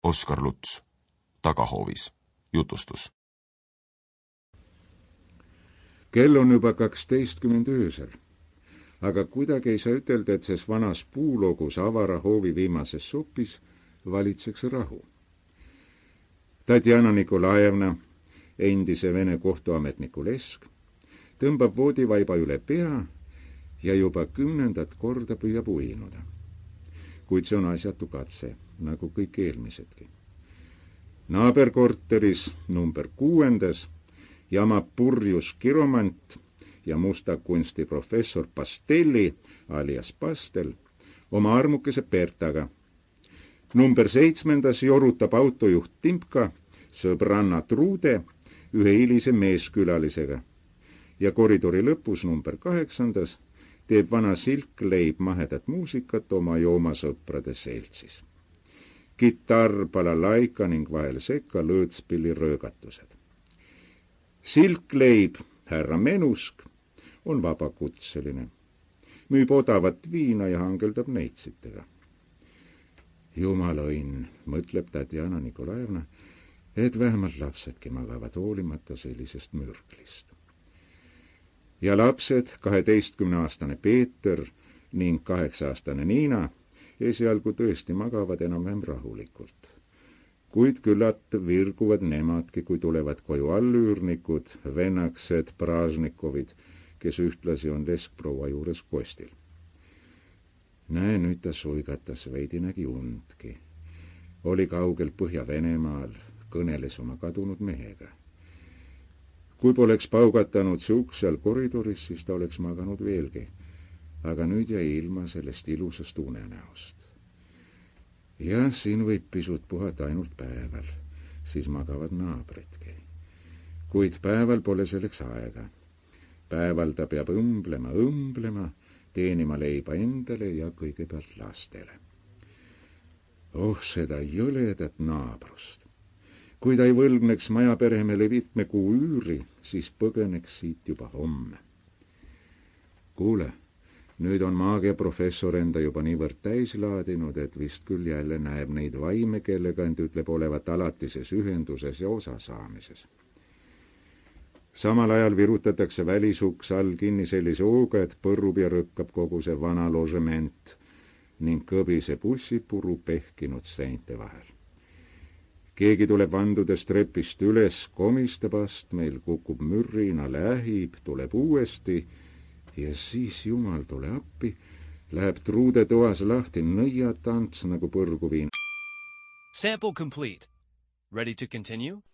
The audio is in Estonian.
Oskar Luts, Tagahoovis, jutustus. Kell on juba 12 öösel, aga kuidagi ei saa ütelda, et ses vanas puulogus avara hoovi viimases supis valitseks rahu. Tatjana Nikolajevna, endise Vene kohtuametniku lesk, tõmbab voodivaiba üle pea ja juba 10. korda püüab uinuda. Kuid see on asjatu katse, nagu kõik eelmisedki. Naaberkorteris number 6 jamab purjus kiromant ja mustakunsti professor Pastelli alias Pastel oma armukese Bertaga. Number 7 jorutab autojuht Timka sõbranna Trude ühe hilise meeskülalisega ja koridori lõpus number 8 teeb vana Silkleib mahedat muusikat oma joomasõprade seltsis. Kitarr, balalaika ning vahel sekka lõõtspilli röögatused. Silkleib, härra Menusk, on vabakutseline. Müüb odavat viina ja hangeldab neitsitega. Jumala õnn, mõtleb Tatjana Nikolajevna, et vähemalt lapsedki magavad hoolimata sellisest mürklist. Ja lapsed, 12-aastane Peeter ning 8-aastane Niina, esialgu tõesti magavad enam-vähem rahulikult. Kuid küllalt virguvad nemadki, kui tulevad koju allüürnikud, vennaksed, Pražnikovid, kes ühtlasi on leskproua juures kostil. Näe, nüüd ta suigatas veidi, nägi undki. Oli kaugel Põhja-Venemaal, kõneles oma kadunud mehega. Kui poleks paugatanud suks seal koridoris, siis ta oleks maganud veelgi. Aga nüüd jäi ilma sellest ilusast unenäost. Ja siin võib pisut puhata ainult päeval, siis magavad naabritki. Kuid päeval pole selleks aega. Päeval ta peab õmblema, teenima leiba endale ja kõigepealt lastele. Seda jõledat naabrust. Kui ta ei võlgneks majaperemele 5 kuu üüri, siis põgeneks siit juba homme. Kuule, nüüd on maagiaprofessor enda juba niivõrd täis laadinud, et vist küll jälle näeb neid vaime, kellega end ütleb olevat alatises ühenduses ja osasaamises. Samal ajal virutatakse välisuks all kinni sellise hooga, et põrrub ja rõkkab kogu see vana ložement ning kõbise bussipuru pehkinud seinte vahel. Keegi tuleb vandudest trepist üles, komistab astmeil, kukub mürrinale, ähib, tuleb uuesti ja siis jumal tule appi, läheb Truude toas lahti nõiatants nagu põrguviin. Sample complete. Ready to continue?